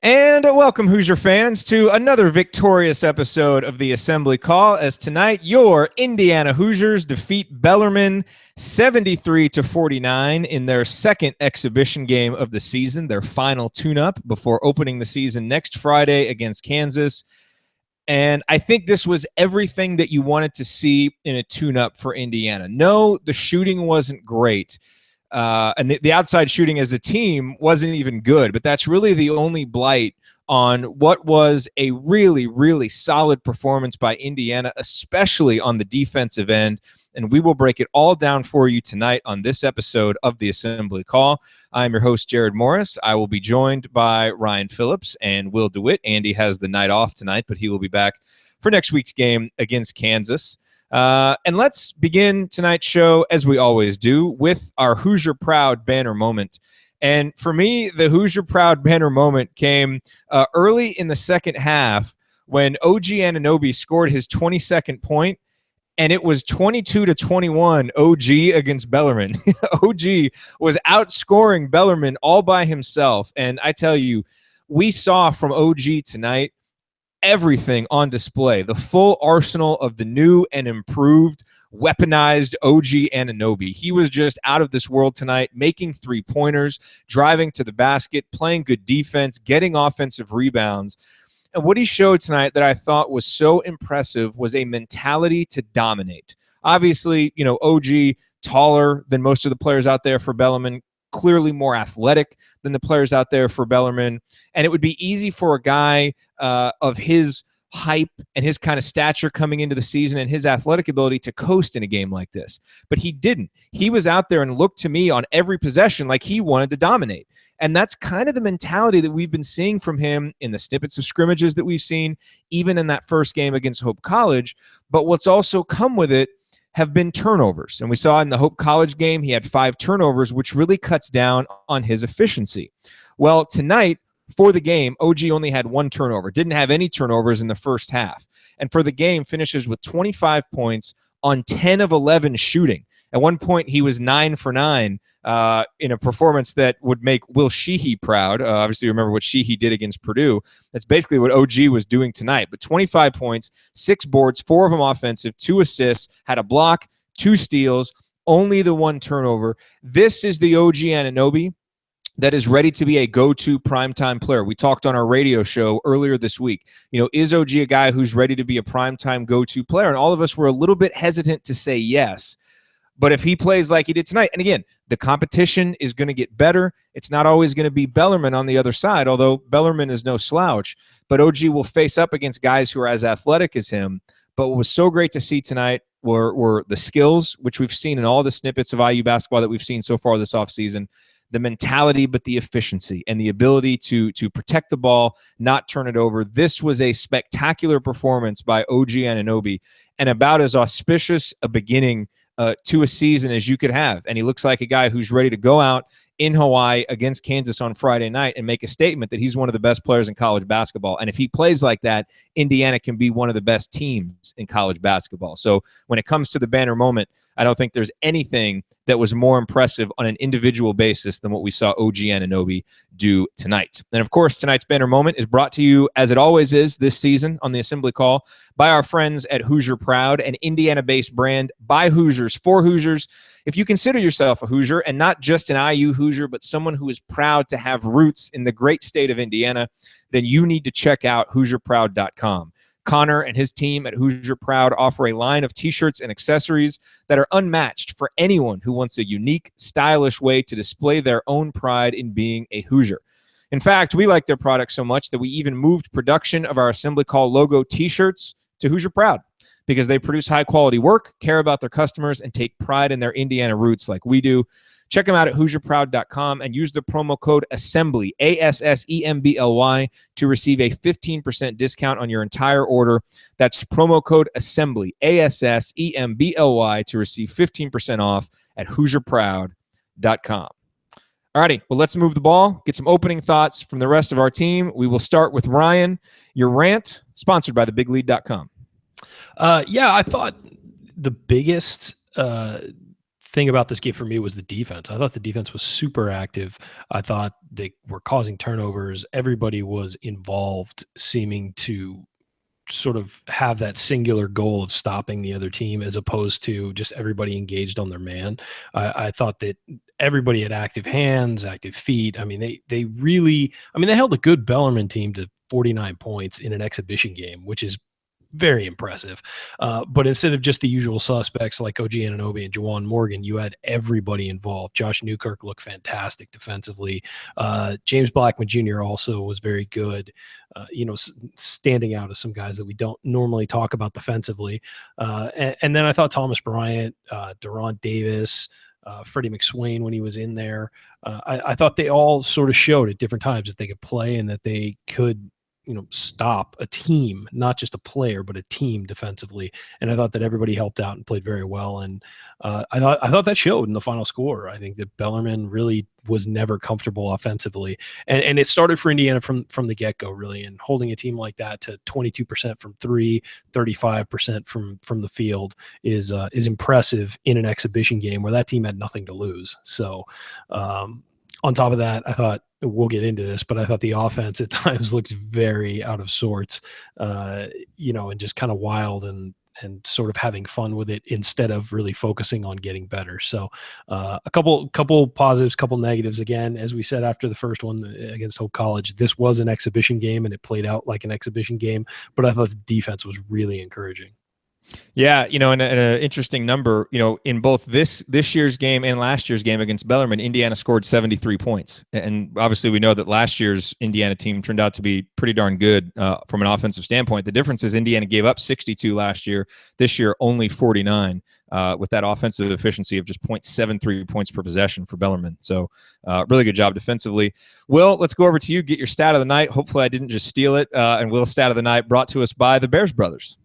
And welcome, Hoosier fans, to another victorious episode of the Assembly Call. As tonight, your Indiana Hoosiers defeat Bellarmine 73-49 in their second exhibition game of the season, their final tune-up before opening the season next Friday against Kansas. And I think this was everything that you wanted to see in a tune-up for Indiana. No, the shooting wasn't great. And the outside shooting as a team wasn't even good, but that's really the only blight on what was a really, really solid performance by Indiana, especially on the defensive end. And we will break it all down for you tonight on this episode of the Assembly Call. I'm your host, Jared Morris. I will be joined by Ryan Phillips and Will DeWitt. Andy has the night off tonight, but he will be back for next week's game against Kansas. And let's begin tonight's show, as we always do, with our Hoosier Proud banner moment. And for me, the Hoosier Proud banner moment came early in the second half when OG Anunoby scored his 22nd point, and it was 22-21 OG against Bellarmine. OG was outscoring Bellarmine all by himself. And I tell you, we saw from OG tonight everything on display, the full arsenal of the new and improved weaponized OG Anunoby. He was just out of this world tonight, making three-pointers, driving to the basket, playing good defense, getting offensive rebounds. And what he showed tonight that I thought was so impressive was a mentality to dominate. Obviously, OG, taller than most of the players out there for Bellarmine, clearly more athletic than the players out there for Bellarmine. And it would be easy for a guy of his hype and his kind of stature coming into the season and his athletic ability to coast in a game like this. But he didn't. He was out there and looked to me on every possession like he wanted to dominate. And that's kind of the mentality that we've been seeing from him in the snippets of scrimmages that we've seen, even in that first game against Hope College. But what's also come with it have been turnovers. And we saw in the Hope College game, he had 5 turnovers, which really cuts down on his efficiency. Well, tonight, for the game, OG only had 1 turnover, didn't have any turnovers in the first half. And for the game, finishes with 25 points on 10 of 11 shooting. At one point, he was 9 for 9 in a performance that would make Will Sheehy proud. Obviously, remember what Sheehy did against Purdue. That's basically what OG was doing tonight. But 25 points, 6 boards, 4 of them offensive, 2 assists, had a block, 2 steals, only the 1 turnover. This is the OG Anunoby that is ready to be a go-to primetime player. We talked on our radio show earlier this week. Is OG a guy who's ready to be a primetime go-to player? And all of us were a little bit hesitant to say yes. But if he plays like he did tonight, and again, the competition is going to get better. It's not always going to be Bellarmine on the other side, although Bellarmine is no slouch. But OG will face up against guys who are as athletic as him. But what was so great to see tonight were the skills, which we've seen in all the snippets of IU basketball that we've seen so far this offseason, the mentality, but the efficiency and the ability to protect the ball, not turn it over. This was a spectacular performance by OG Anunoby and about as auspicious a beginning to a season as you could have. And he looks like a guy who's ready to go out in Hawaii against Kansas on Friday night and make a statement that he's one of the best players in college basketball. And if he plays like that, Indiana can be one of the best teams in college basketball. So when it comes to the banner moment, I don't think there's anything that was more impressive on an individual basis than what we saw OG Anunoby do tonight. And of course, tonight's banner moment is brought to you, as it always is this season on the Assembly Call, by our friends at Hoosier Proud, an Indiana-based brand by Hoosiers for Hoosiers. If you consider yourself a Hoosier and not just an IU Hoosier, but someone who is proud to have roots in the great state of Indiana, then you need to check out HoosierProud.com. Connor and his team at Hoosier Proud offer a line of T-shirts and accessories that are unmatched for anyone who wants a unique, stylish way to display their own pride in being a Hoosier. In fact, we like their product so much that we even moved production of our Assembly Call logo T-shirts to Hoosier Proud because they produce high-quality work, care about their customers, and take pride in their Indiana roots like we do. Check them out at HoosierProud.com and use the promo code ASSEMBLY, ASSEMBLY, to receive a 15% discount on your entire order. That's promo code ASSEMBLY, ASSEMBLY, to receive 15% off at HoosierProud.com. All righty, well, let's move the ball, get some opening thoughts from the rest of our team. We will start with Ryan. Your rant, sponsored by thebiglead.com. I thought the biggest thing about this game for me was the defense. I thought the defense was super active. I thought they were causing turnovers. Everybody was involved, seeming to sort of have that singular goal of stopping the other team, as opposed to just everybody engaged on their man. I thought that everybody had active hands, active feet. I mean, they really, I mean, they held a good Bellarmine team to 49 points in an exhibition game, which is very impressive. But instead of just the usual suspects like OG Anunoby and Juwan Morgan, you had everybody involved. Josh Newkirk looked fantastic defensively. James Blackman Jr. also was very good, standing out as some guys that we don't normally talk about defensively. And then I thought Thomas Bryant, Durant Davis, Freddie McSwain, when he was in there, I thought they all sort of showed at different times that they could play and that they could stop a team, not just a player, but a team defensively. And I thought that everybody helped out and played very well. And I thought that showed in the final score. I think that Bellarmine really was never comfortable offensively. And it started for Indiana from the get-go, really. And holding a team like that to 22% from three, 35% from the field is impressive in an exhibition game where that team had nothing to lose. So on top of that, I thought, we'll get into this, but I thought the offense at times looked very out of sorts, and just kind of wild and sort of having fun with it instead of really focusing on getting better. So a couple positives, couple negatives. Again, as we said after the first one against Hope College, this was an exhibition game and it played out like an exhibition game, but I thought the defense was really encouraging. Yeah, and an interesting number, in both this year's game and last year's game against Bellarmine, Indiana scored 73 points. And obviously we know that last year's Indiana team turned out to be pretty darn good from an offensive standpoint. The difference is Indiana gave up 62 last year. This year, only 49 with that offensive efficiency of just 0.73 points per possession for Bellarmine. So really good job defensively. Will, let's go over to you, get your stat of the night. Hopefully I didn't just steal it. And Will's stat of the night brought to us by the Bears brothers.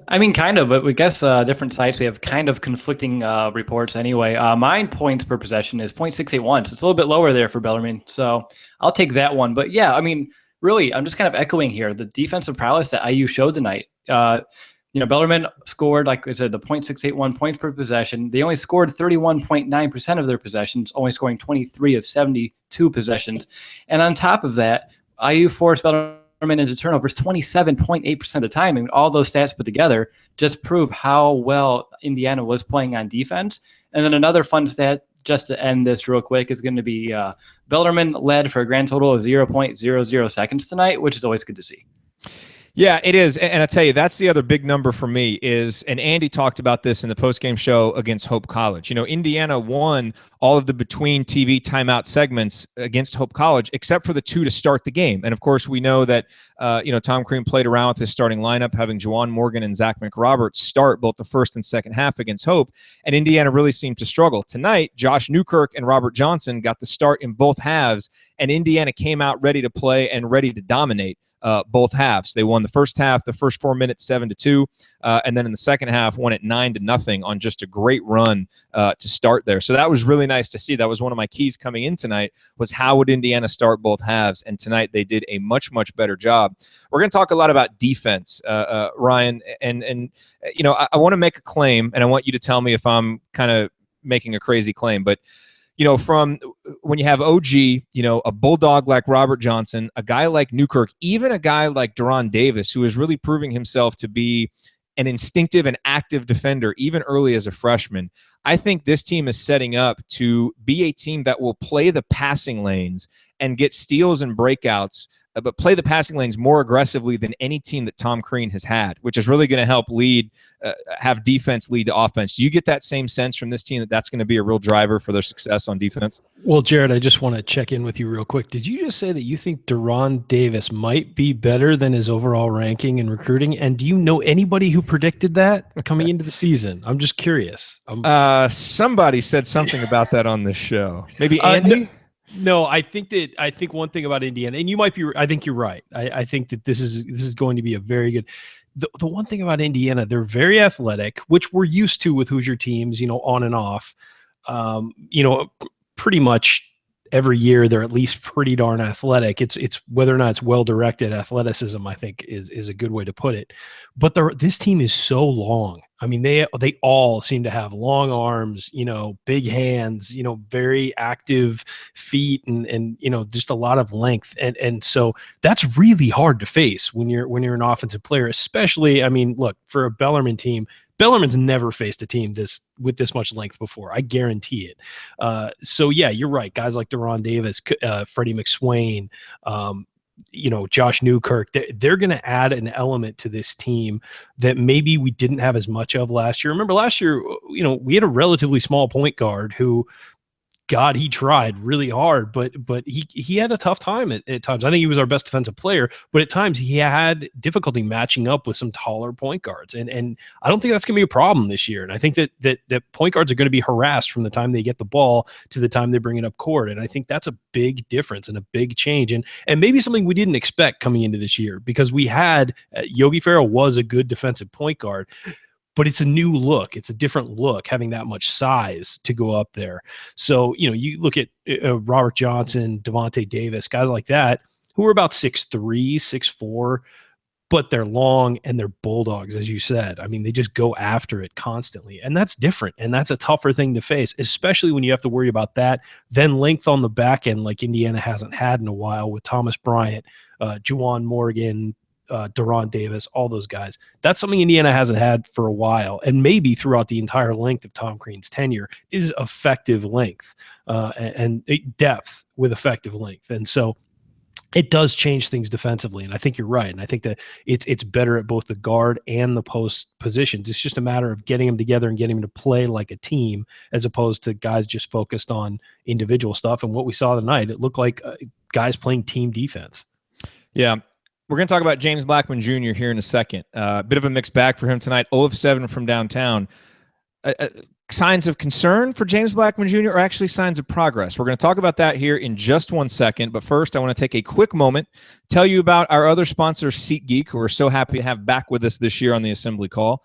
I mean, kind of, but we guess different sites, we have kind of conflicting reports anyway. Mine points per possession is 0.681, so it's a little bit lower there for Bellarmine. So I'll take that one. But yeah, I mean, really, I'm just kind of echoing here the defensive prowess that IU showed tonight. Bellarmine scored, like I said, the 0.681 points per possession. They only scored 31.9% of their possessions, only scoring 23 of 72 possessions. And on top of that, IU forced Bellarmine into turnovers 27.8% of the time. I mean, all those stats put together just prove how well Indiana was playing on defense. And then another fun stat, just to end this real quick, is going to be Bellarmine led for a grand total of 0.00 seconds tonight, which is always good to see. Yeah, it is. And I tell you, that's the other big number for me is, and Andy talked about this in the postgame show against Hope College. Indiana won all of the between TV timeout segments against Hope College, except for the 2 to start the game. And of course, we know that, Tom Crean played around with his starting lineup, having Juwan Morgan and Zach McRoberts start both the first and second half against Hope. And Indiana really seemed to struggle. Tonight, Josh Newkirk and Robert Johnson got the start in both halves, and Indiana came out ready to play and ready to dominate. Both halves. They won the first half, the first 4 minutes, 7-2, and then in the second half, won it 9-0 on just a great run to start there. So that was really nice to see. That was one of my keys coming in tonight, was how would Indiana start both halves? And tonight they did a much, much better job. We're going to talk a lot about defense, Ryan, and I want to make a claim, and I want you to tell me if I'm kind of making a crazy claim, but from when you have OG, a bulldog like Robert Johnson, a guy like Newkirk, even a guy like Durant Davis, who is really proving himself to be an instinctive and active defender, even early as a freshman, I think this team is setting up to be a team that will play the passing lanes and get steals and breakouts, but play the passing lanes more aggressively than any team that Tom Crean has had, which is really going to help have defense lead to offense. Do you get that same sense from this team that that's going to be a real driver for their success on defense? Well, Jared, I just want to check in with you real quick. Did you just say that you think Durant Davis might be better than his overall ranking in recruiting? And do you know anybody who predicted that coming into the season? I'm just curious. Somebody said something about that on the show. Maybe Andy? No, I think one thing about Indiana, and you might be, I think you're right. I think that this is going to be a very good. The one thing about Indiana, they're very athletic, which we're used to with Hoosier teams, on and off. Pretty much every year they're at least pretty darn athletic. It's whether or not it's well-directed athleticism, I think is a good way to put it. But this team is so long. I mean, they all seem to have long arms, big hands, very active feet, and just a lot of length, and so that's really hard to face when you're an offensive player, especially. I mean, look, for a Bellarmine team. Bellarmine's never faced a team with this much length before. I guarantee it. So yeah, you're right. Guys like Deron Davis, Freddie McSwain, Josh Newkirk, they're going to add an element to this team that maybe we didn't have as much of last year. Remember last year, we had a relatively small point guard who, God, he tried really hard, but he had a tough time at times. I think he was our best defensive player, but at times he had difficulty matching up with some taller point guards. And I don't think that's going to be a problem this year. And I think that point guards are going to be harassed from the time they get the ball to the time they bring it up court. And I think that's a big difference and a big change. And maybe something we didn't expect coming into this year, because we had Yogi Ferrell was a good defensive point guard. But it's a new look. It's a different look, having that much size to go up there. So, you look at Robert Johnson, Devontae Davis, guys like that, who are about 6'3", 6'4", but they're long and they're bulldogs, as you said. I mean, they just go after it constantly. And that's different. And that's a tougher thing to face, especially when you have to worry about that. Then length on the back end, like Indiana hasn't had in a while, with Thomas Bryant, Juwan Morgan, Deron Davis, all those guys. That's something Indiana hasn't had for a while, and maybe throughout the entire length of Tom Crean's tenure, is effective length and depth with effective length. And so it does change things defensively, and I think you're right. And I think that it's better at both the guard and the post positions. It's just a matter of getting them together and getting them to play like a team, as opposed to guys just focused on individual stuff. And what we saw tonight, it looked like guys playing team defense. Yeah. We're going to talk about James Blackman Jr. here in a second. Bit of a mixed bag for him tonight. 0 of 7 from downtown. Signs of concern for James Blackman Jr. or actually signs of progress? We're going to talk about that here in just 1 second. But first, I want to take a quick moment, tell you about our other sponsor, SeatGeek, who we're so happy to have back with us this year on the Assembly Call.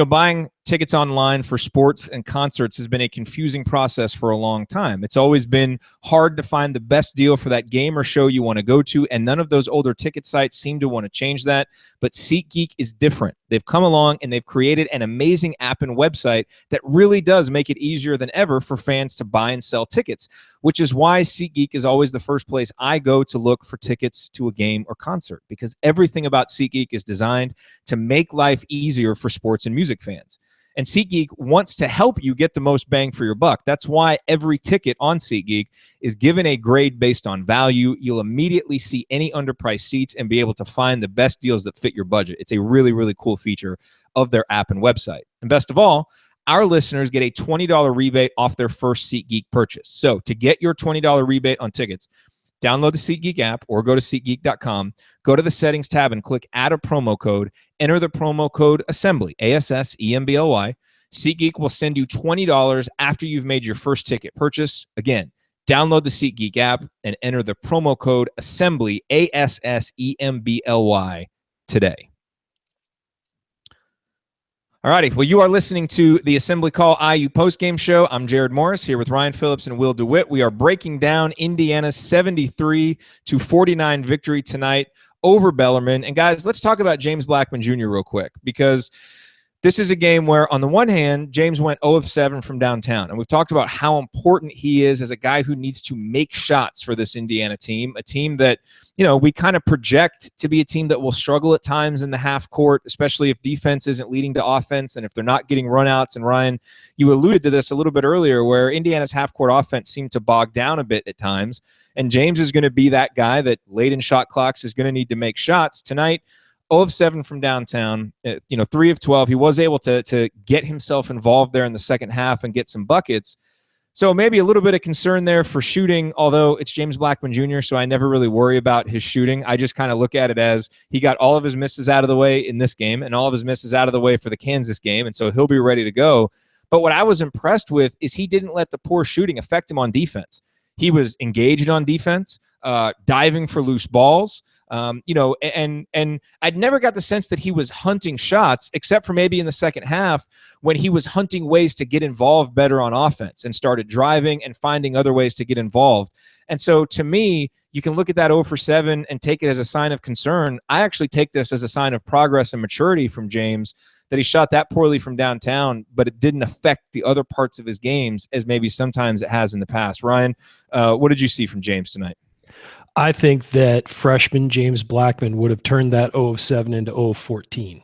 Buying tickets online for sports and concerts has been a confusing process for a long time. It's always been hard to find the best deal for that game or show you want to go to, and none of those older ticket sites seem to want to change that. But SeatGeek is different. They've come along and they've created an amazing app and website that really does make it easier than ever for fans to buy and sell tickets, which is why SeatGeek is always the first place I go to look for tickets to a game or concert, because everything about SeatGeek is designed to make life easier for sports and music fans. And SeatGeek wants to help you get the most bang for your buck. That's why every ticket on SeatGeek is given a grade based on value. You'll immediately see any underpriced seats and be able to find the best deals that fit your budget. It's a really, really cool feature of their app and website. And best of all, our listeners get a $20 rebate off their first SeatGeek purchase. So to get your $20 rebate on tickets, download the SeatGeek app or go to SeatGeek.com, go to the settings tab and click add a promo code, enter the promo code ASSEMBLY, ASSEMBLY. SeatGeek will send you $20 after you've made your first ticket purchase. Again, download the SeatGeek app and enter the promo code ASSEMBLY, ASSEMBLY today. All righty. Well, you are listening to the Assembly Call IU postgame show. I'm Jared Morris here with Ryan Phillips and Will DeWitt. We are breaking down Indiana's 73-49 victory tonight over Bellarmine. And guys, let's talk about James Blackman Jr. real quick, because this is a game where, on the one hand, James went 0 of 7 from downtown. And we've talked about how important he is as a guy who needs to make shots for this Indiana team, a team that, we kind of project to be a team that will struggle at times in the half court, especially if defense isn't leading to offense and if they're not getting runouts. And Ryan, you alluded to this a little bit earlier, where Indiana's half court offense seemed to bog down a bit at times. And James is going to be that guy that late in shot clocks is going to need to make shots. Tonight, 0 of 7 from downtown, 3 of 12. He was able to get himself involved there in the second half and get some buckets. So maybe a little bit of concern there for shooting, although it's James Blackman Jr., so I never really worry about his shooting. I just kind of look at it as he got all of his misses out of the way in this game and all of his misses out of the way for the Kansas game, and so he'll be ready to go. But what I was impressed with is he didn't let the poor shooting affect him on defense. He was engaged on defense, diving for loose balls, and I'd never got the sense that he was hunting shots, except for maybe in the second half when he was hunting ways to get involved better on offense and started driving and finding other ways to get involved. And so to me, you can look at that 0 for 7 and take it as a sign of concern. I actually take this as a sign of progress and maturity from James, that he shot that poorly from downtown, but it didn't affect the other parts of his games as maybe sometimes it has in the past. Ryan, what did you see from James tonight? I think that freshman James Blackman would have turned that 0 of 7 into 0 of 14.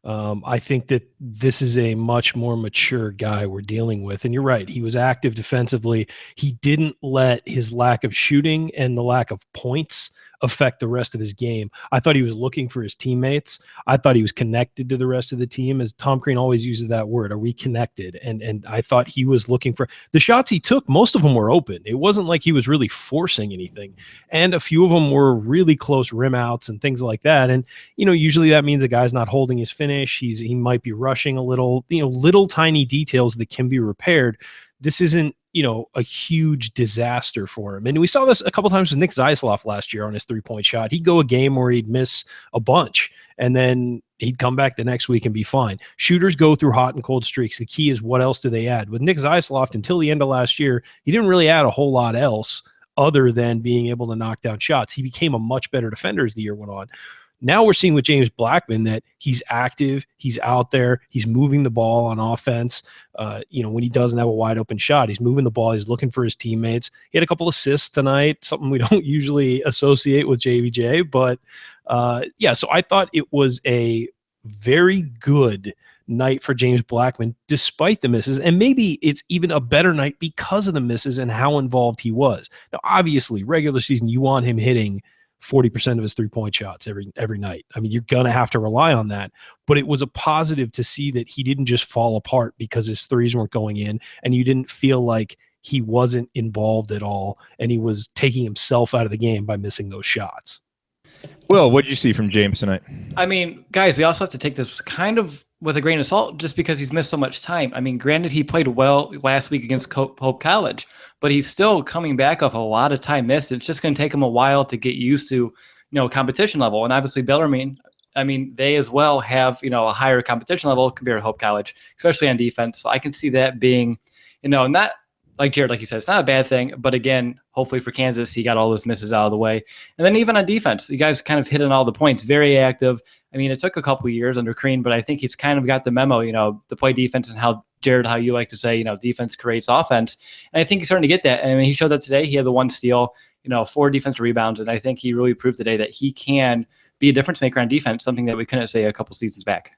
I think that this is a much more mature guy we're dealing with. And you're right. He was active defensively. He didn't let his lack of shooting and the lack of points affect the rest of his game. I thought he was looking for his teammates. I thought he was connected to the rest of the team, as Tom Crean always uses that word. Are we connected? And I thought he was looking for the shots he took. Most of them were open. It wasn't like he was really forcing anything. And a few of them were really close rim outs and things like that. And, usually that means a guy's not holding his finish. He might be rushing a little, little tiny details that can be repaired. This isn't, a huge disaster for him. And we saw this a couple times with Nick Zeisloff last year on his 3-point shot. He'd go a game where he'd miss a bunch, and then he'd come back the next week and be fine. Shooters go through hot and cold streaks. The key is, what else do they add? With Nick Zeisloff, until the end of last year, he didn't really add a whole lot else other than being able to knock down shots. He became a much better defender as the year went on. Now we're seeing with James Blackman that he's active, he's out there, he's moving the ball on offense. When he doesn't have a wide open shot, he's moving the ball, he's looking for his teammates. He had a couple assists tonight, something we don't usually associate with JBJ, but so I thought it was a very good night for James Blackman despite the misses, and maybe it's even a better night because of the misses and how involved he was. Now, obviously, regular season, you want him hitting 40% of his 3-point shots every night. I mean, you're going to have to rely on that. But it was a positive to see that he didn't just fall apart because his threes weren't going in, and you didn't feel like he wasn't involved at all, and he was taking himself out of the game by missing those shots. Will, what did you see from James tonight? I mean, guys, we also have to take this kind of with a grain of salt just because he's missed so much time. I mean, granted, he played well last week against Hope College, but he's still coming back off a lot of time missed. It's just going to take him a while to get used to, competition level. And obviously Bellarmine, I mean, they as well have, a higher competition level compared to Hope College, especially on defense. So I can see that being, not like Jared, like you said, it's not a bad thing. But again, hopefully for Kansas, he got all those misses out of the way. And then even on defense, you guys kind of hit on all the points, very active. I mean, it took a couple of years under Crean, but I think he's kind of got the memo, to play defense and how, Jared, how you like to say, defense creates offense. And I think he's starting to get that. I mean, he showed that today. He had the 1 steal, 4 defensive rebounds. And I think he really proved today that he can be a difference maker on defense, something that we couldn't say a couple seasons back.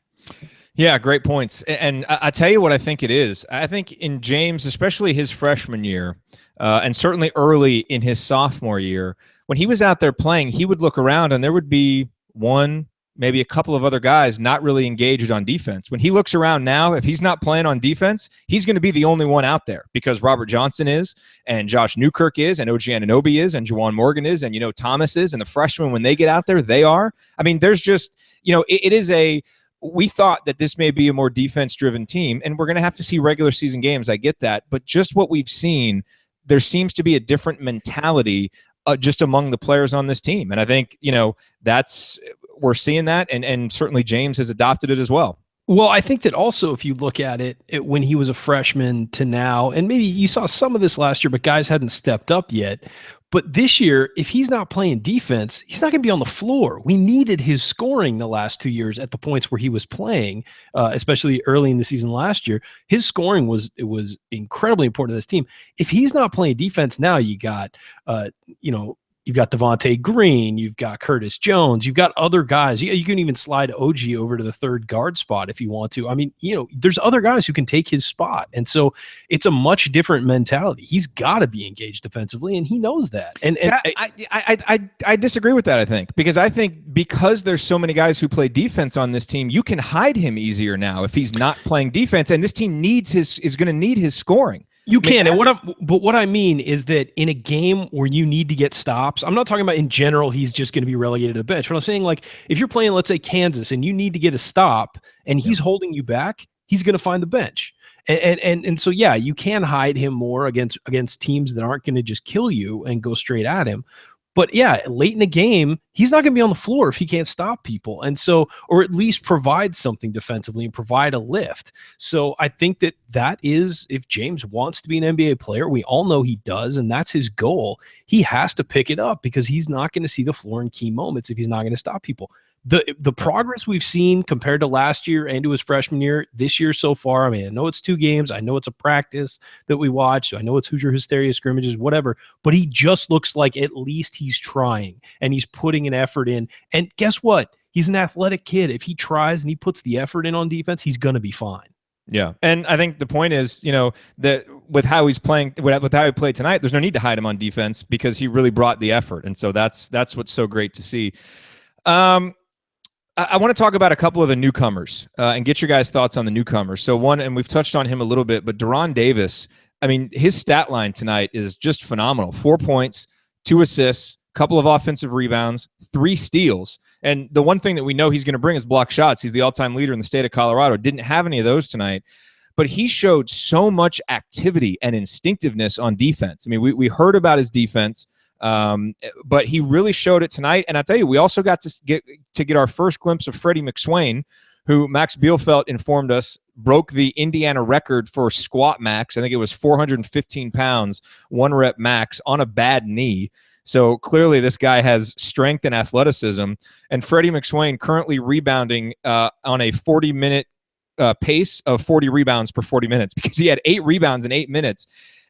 Yeah, great points. And I tell you what I think it is. I think in James, especially his freshman year, and certainly early in his sophomore year, when he was out there playing, he would look around and there would be one, maybe a couple of other guys not really engaged on defense. When he looks around now, if he's not playing on defense, he's going to be the only one out there because Robert Johnson is, and Josh Newkirk is, and OG Anunoby is, and Juwan Morgan is, and, Thomas is, and the freshmen, when they get out there, they are. I mean, there's just, it is a – we thought that this may be a more defense-driven team, and we're going to have to see regular season games. I get that. But just what we've seen, there seems to be a different mentality just among the players on this team. And I think, we're seeing that, and certainly James has adopted it as well. Well, I think that also if you look at it when he was a freshman to now, and maybe you saw some of this last year, but guys hadn't stepped up yet. But this year, if he's not playing defense, he's not going to be on the floor. We needed his scoring the last 2 years at the points where he was playing, especially early in the season last year. His scoring was incredibly important to this team. If he's not playing defense now, you got, you've got Devontae Green, you've got Curtis Jones, you've got other guys. You can even slide OG over to the third guard spot if you want to. I mean, there's other guys who can take his spot. And so it's a much different mentality. He's got to be engaged defensively, and he knows that. And I disagree with that, I think, because there's so many guys who play defense on this team, you can hide him easier now if he's not playing defense, and this team is going to need his scoring. You can, and what I mean is that in a game where you need to get stops, I'm not talking about in general he's just going to be relegated to the bench. But I'm saying, like, if you're playing, let's say, Kansas, and you need to get a stop, and he's holding you back, he's going to find the bench. And so, yeah, you can hide him more against teams that aren't going to just kill you and go straight at him. But yeah, late in the game, he's not going to be on the floor if he can't stop people. And so, or at least provide something defensively and provide a lift. So I think that is, if James wants to be an NBA player, we all know he does, and that's his goal. He has to pick it up because he's not going to see the floor in key moments if he's not going to stop people. The progress we've seen compared to last year and to his freshman year, this year so far, I mean, I know it's 2 games. I know it's a practice that we watched. I know it's Hoosier Hysteria scrimmages, whatever, but he just looks like at least he's trying and he's putting an effort in. And guess what? He's an athletic kid. If he tries and he puts the effort in on defense, he's going to be fine. Yeah. And I think the point is, that with how he's playing, with how he played tonight, there's no need to hide him on defense because he really brought the effort. And so that's what's so great to see. I want to talk about a couple of the newcomers and get your guys' thoughts on the newcomers. So one, and we've touched on him a little bit, but De'Ron Davis, I mean, his stat line tonight is just phenomenal. 4 points, 2 assists, couple of offensive rebounds, 3 steals. And the one thing that we know he's going to bring is block shots. He's the all-time leader in the state of Colorado. Didn't have any of those tonight, but he showed so much activity and instinctiveness on defense. I mean, we heard about his defense, but he really showed it tonight. And I tell you, we also got to get our first glimpse of Freddie McSwain, who Max Bielfeldt informed us broke the Indiana record for squat max. I think it was 415 pounds, 1 rep max on a bad knee. So clearly this guy has strength and athleticism. And Freddie McSwain currently rebounding on a 40-minute pace of 40 rebounds per 40 minutes because he had 8 rebounds in 8 minutes.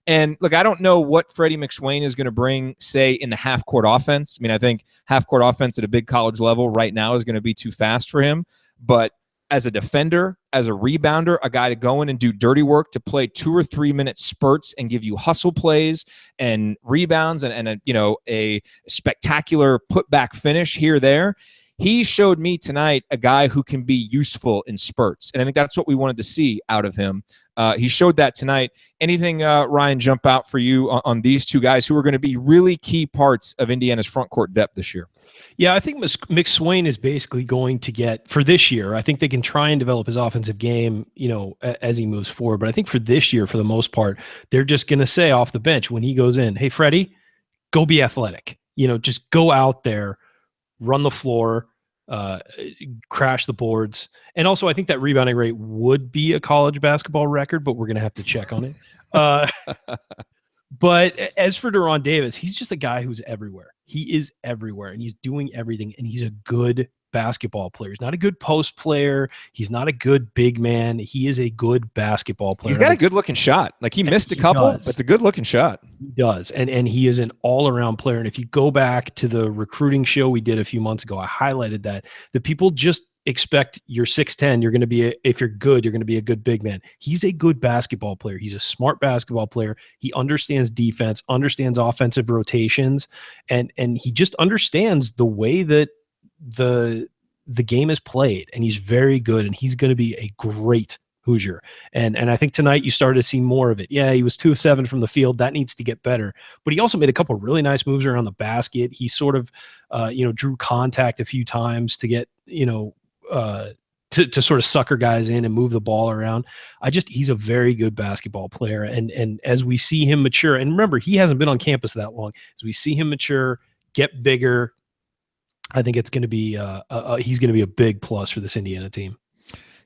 And look, I don't know what Freddie McSwain is going to bring, say, in the half-court offense. I mean, I think half-court offense at a big college level right now is going to be too fast for him. But as a defender, as a rebounder, a guy to go in and do dirty work, to play 2 or 3 minute spurts and give you hustle plays and rebounds and a spectacular putback finish here or there. He showed me tonight a guy who can be useful in spurts, and I think that's what we wanted to see out of him. He showed that tonight. Anything, Ryan, jump out for you on these 2 guys who are going to be really key parts of Indiana's front court depth this year? Yeah, I think McSwain is basically going to get, for this year, I think they can try and develop his offensive game, as he moves forward. But I think for this year, for the most part, they're just going to say off the bench when he goes in, hey, Freddie, go be athletic. Just go out there, run the floor, crash the boards. And also, I think that rebounding rate would be a college basketball record, but we're going to have to check on it. But as for De'Ron Davis, he's just a guy who's everywhere. He is everywhere, and he's doing everything, and he's a good basketball player. He's not a good post player. He's not a good big man. He is a good basketball player. He's got a good-looking shot. Like, he missed a couple, but it's a good-looking shot. He does, and he is an all-around player. And if you go back to the recruiting show we did a few months ago, I highlighted that the people just expect you're 6'10", you're going to be if you're good, you're going to be a good big man. He's a good basketball player. He's a smart basketball player. He understands defense, understands offensive rotations, and he just understands the way that the game is played, and he's very good, and he's going to be a great Hoosier. And I think tonight you started to see more of it. Yeah, he was 2 of 7 from the field. That needs to get better. But he also made a couple of really nice moves around the basket. He sort of drew contact a few times to get to sort of sucker guys in and move the ball around. He's a very good basketball player. And as we see him mature, and remember, he hasn't been on campus that long, as we see him mature, get bigger, I think it's going to be he's going to be a big plus for this Indiana team.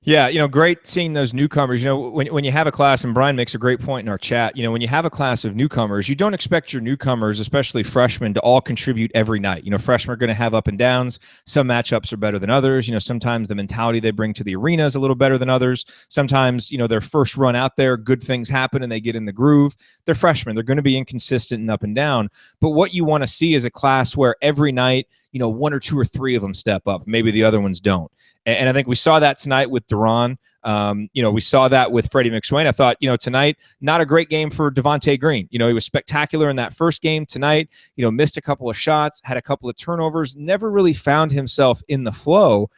Yeah, great seeing those newcomers. When you have a class, and Brian makes a great point in our chat, when you have a class of newcomers, you don't expect your newcomers, especially freshmen, to all contribute every night. Freshmen are going to have up and downs. Some matchups are better than others. Sometimes the mentality they bring to the arena is a little better than others. Sometimes, their first run out there, good things happen and they get in the groove. They're freshmen. They're going to be inconsistent and up and down. But what you want to see is a class where every night, 1 or 2 or 3 of them step up. Maybe the other ones don't. And I think we saw that tonight with De'Ron. We saw that with Freddie McSwain. I thought, tonight, not a great game for Devontae Green. He was spectacular in that first game. Tonight, missed a couple of shots, had a couple of turnovers, never really found himself in the flow.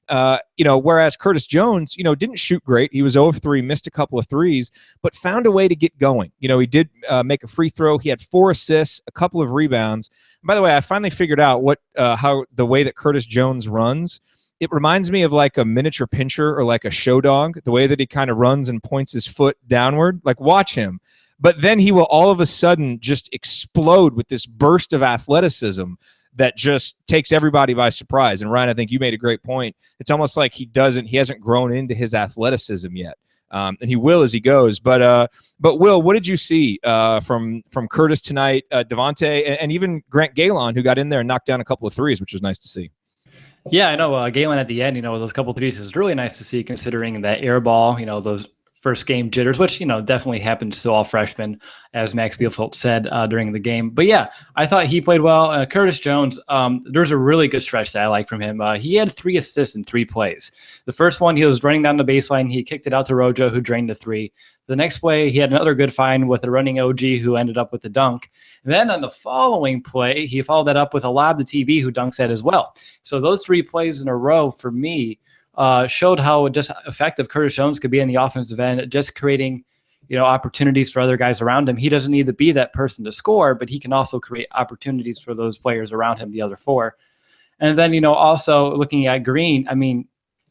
Whereas Curtis Jones, didn't shoot great. He was 0 of 3, missed a couple of threes, but found a way to get going. He did make a free throw. He had 4 assists, a couple of rebounds. And by the way, I finally figured out how the way that Curtis Jones runs. It reminds me of like a miniature pincher or like a show dog, the way that he kind of runs and points his foot downward. Like, watch him. but then he will all of a sudden just explode with this burst of athleticism that just takes everybody by surprise. And Ryan, I think you made a great point. It's almost like he hasn't grown into his athleticism yet. And he will as he goes. But Will, what did you see from Curtis tonight, Devontae, and even Grant Galon, who got in there and knocked down a couple of threes, which was nice to see? Yeah, I know. Galen at the end, those couple threes is really nice to see, considering that air ball, those first game jitters, which, definitely happens to all freshmen, as Max Bielfeldt said during the game. But yeah, I thought he played well. Curtis Jones, there's a really good stretch that I like from him. He had 3 assists in 3 plays. The first one, he was running down the baseline. He kicked it out to Rojo, who drained the 3. The next play, he had another good find with a running OG who ended up with the dunk. And then on the following play, he followed that up with a lob to TB, who dunks at as well. So those 3 plays in a row for me showed how just effective Curtis Jones could be in the offensive end, just creating, opportunities for other guys around him. He doesn't need to be that person to score, but he can also create opportunities for those players around him, the other 4. And then, also looking at Green, I mean,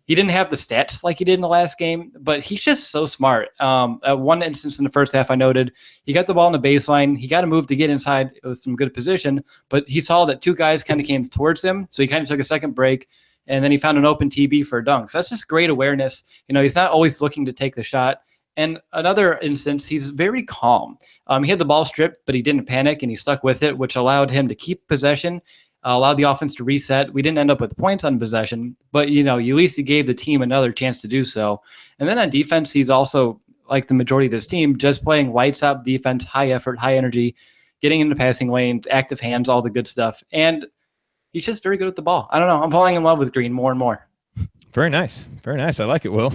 he didn't have the stats like he did in the last game, but he's just so smart. At one instance in the first half, I noted he got the ball in the baseline. He got a move to get inside with some good position, but he saw that 2 guys kind of came towards him. So he kind of took a second break, and then he found an open TB for a dunk. So that's just great awareness. He's not always looking to take the shot. And another instance, he's very calm. He had the ball stripped, but he didn't panic, and he stuck with it, which allowed him to keep possession, allowed the offense to reset. We didn't end up with points on possession, but, at least he gave the team another chance to do so. And then on defense, he's also, like the majority of this team, just playing lights out defense, high effort, high energy, getting into passing lanes, active hands, all the good stuff. And he's just very good at the ball. I don't know. I'm falling in love with Green more and more. Very nice. Very nice. I like it, Will.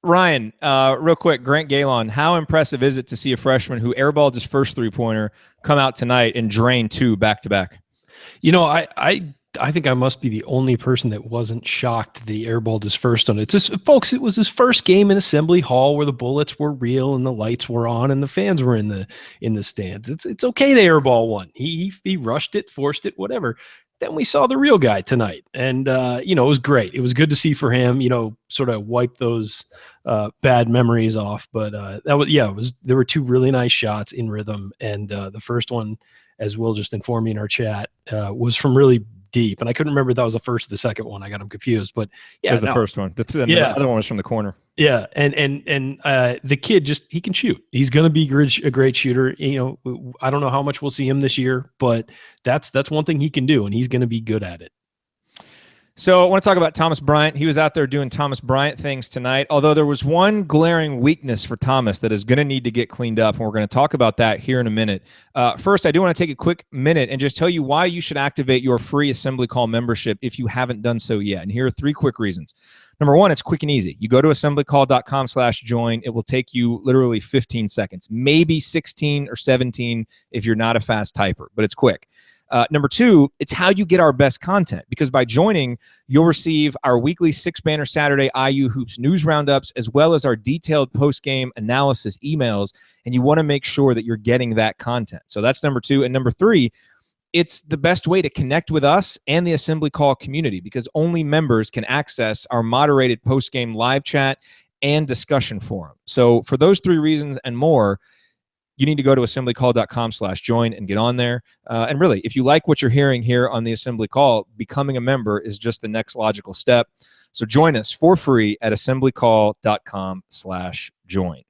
Ryan, real quick, Grant Galon, how impressive is it to see a freshman who airballed his first 3-pointer come out tonight and drain 2 back-to-back? I think I must be the only person that wasn't shocked that he airballed his first one. It's just, folks, it was his first game in Assembly Hall where the bullets were real and the lights were on and the fans were in the stands. It's okay to airball one. He rushed it, forced it, whatever. Then we saw the real guy tonight, and it was great. It was good to see for him, sort of wipe those bad memories off. But there were 2 really nice shots in rhythm, and the first one, as Will just informed me in our chat, was from really deep, and I couldn't remember if that was the first or the second one. I got them confused, but yeah, it was the first one. The other one was from the corner. Yeah, and the kid he can shoot. He's going to be a great shooter. I don't know how much we'll see him this year, but that's one thing he can do, and he's going to be good at it. So I want to talk about Thomas Bryant. He was out there doing Thomas Bryant things tonight, although there was one glaring weakness for Thomas that is going to need to get cleaned up, and we're going to talk about that here in a minute. First, I do want to take a quick minute and just tell you why you should activate your free Assembly Call membership if you haven't done so yet. And here are 3 quick reasons. Number 1, it's quick and easy. You go to assemblycall.com/join. It will take you literally 15 seconds, maybe 16 or 17 if you're not a fast typer, but it's quick. Number 2, it's how you get our best content, because by joining, you'll receive our weekly 6-banner Saturday IU Hoops news roundups, as well as our detailed post-game analysis emails, and you want to make sure that you're getting that content. So that's number 2. And number 3, it's the best way to connect with us and the Assembly Call community, because only members can access our moderated post-game live chat and discussion forum. So for those 3 reasons and more, you need to go to assemblycall.com/join and get on there. And really, if you like what you're hearing here on the Assembly Call, becoming a member is just the next logical step. So join us for free at assemblycall.com/join.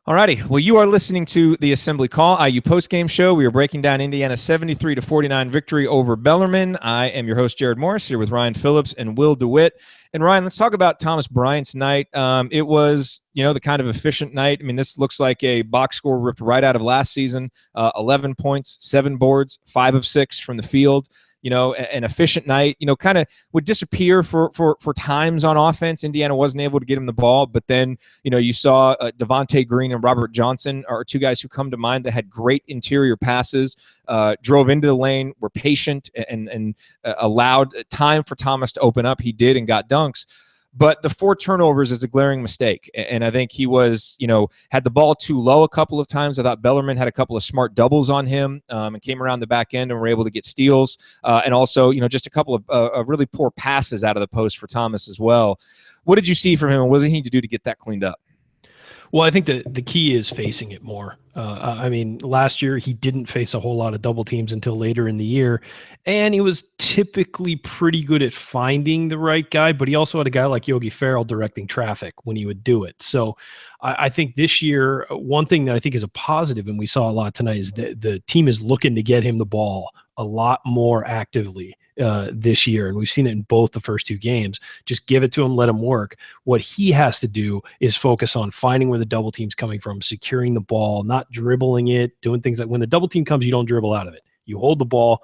Alrighty, well, you are listening to the Assembly Call IU postgame show. We are breaking down Indiana's 73-49 victory over Bellarmine. I am your host, Jared Morris, here with Ryan Phillips and Will DeWitt. And Ryan, let's talk about Thomas Bryant's night. It was, the kind of efficient night. I mean, this looks like a box score ripped right out of last season. 11 points, 7 boards, 5 of 6 from the field. An efficient night, kind of would disappear for times on offense. Indiana wasn't able to get him the ball, but then, you saw Devontae Green and Robert Johnson are 2 guys who come to mind that had great interior passes, drove into the lane, were patient, and allowed time for Thomas to open up. He did and got dunks. But the 4 turnovers is a glaring mistake. And I think he was, had the ball too low a couple of times. I thought Bellarmine had a couple of smart doubles on him and came around the back end and were able to get steals. And also, just a couple of really poor passes out of the post for Thomas as well. what did you see from him, and what does he need to do to get that cleaned up? Well, I think the key is facing it more. I mean, last year he didn't face a whole lot of double teams until later in the year, and he was typically pretty good at finding the right guy, but he also had a guy like Yogi Ferrell directing traffic when he would do it. So I think this year, one thing that I think is a positive, and we saw a lot tonight, is that the team is looking to get him the ball a lot more actively this year. And we've seen it in both the first two games. Just give it to him, let him work. What he has to do is focus on finding where the double team's coming from, securing the ball, not dribbling it, doing things like when the double team comes, you don't dribble out of it. You hold the ball,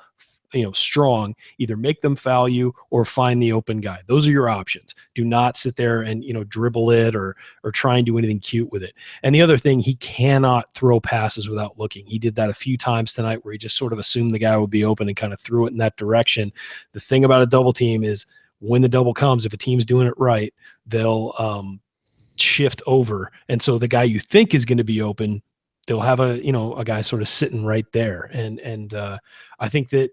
strong, either make them foul you or find the open guy. Those are your options. Do not sit there and, dribble it or try and do anything cute with it. And the other thing, he cannot throw passes without looking. He did that a few times tonight where he just sort of assumed the guy would be open and kind of threw it in that direction. The thing about a double team is when the double comes, if a team's doing it right, they'll shift over. And so the guy you think is going to be open, they'll have a guy sort of sitting right there. And I think that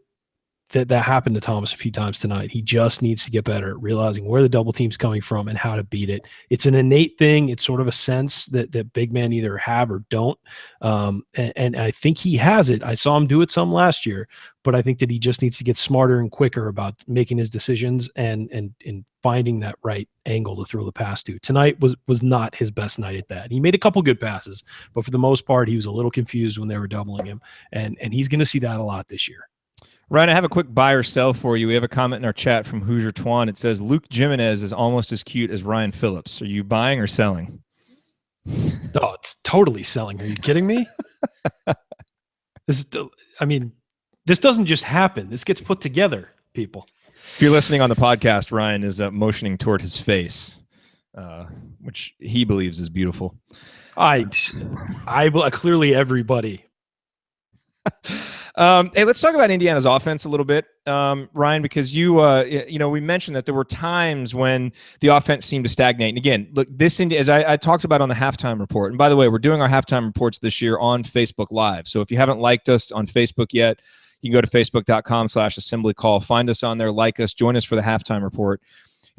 happened to Thomas a few times tonight. He just needs to get better at realizing where the double team's coming from and how to beat it. It's an innate thing. It's sort of a sense that big men either have or don't. And I think he has it. I saw him do it some last year, but I think that he just needs to get smarter and quicker about making his decisions and finding that right angle to throw the pass to. Tonight was not his best night at that. He made a couple good passes, but for the most part, he was a little confused when they were doubling him. And he's going to see that a lot this year. Ryan, I have a quick buy or sell for you. We have a comment in our chat from Hoosier Twan. It says, Luke Jimenez is almost as cute as Ryan Phillips. Are you buying or selling? Oh, it's totally selling. Are you kidding me? This doesn't just happen. This gets put together, people. If you're listening on the podcast, Ryan is motioning toward his face, which he believes is beautiful. I clearly everybody. Hey, let's talk about Indiana's offense a little bit, Ryan, because we mentioned that there were times when the offense seemed to stagnate. And again, look, as I talked about on the halftime report, and by the way, we're doing our halftime reports this year on Facebook Live. So if you haven't liked us on Facebook yet, you can go to facebook.com/assembly call, find us on there, like us, join us for the halftime report.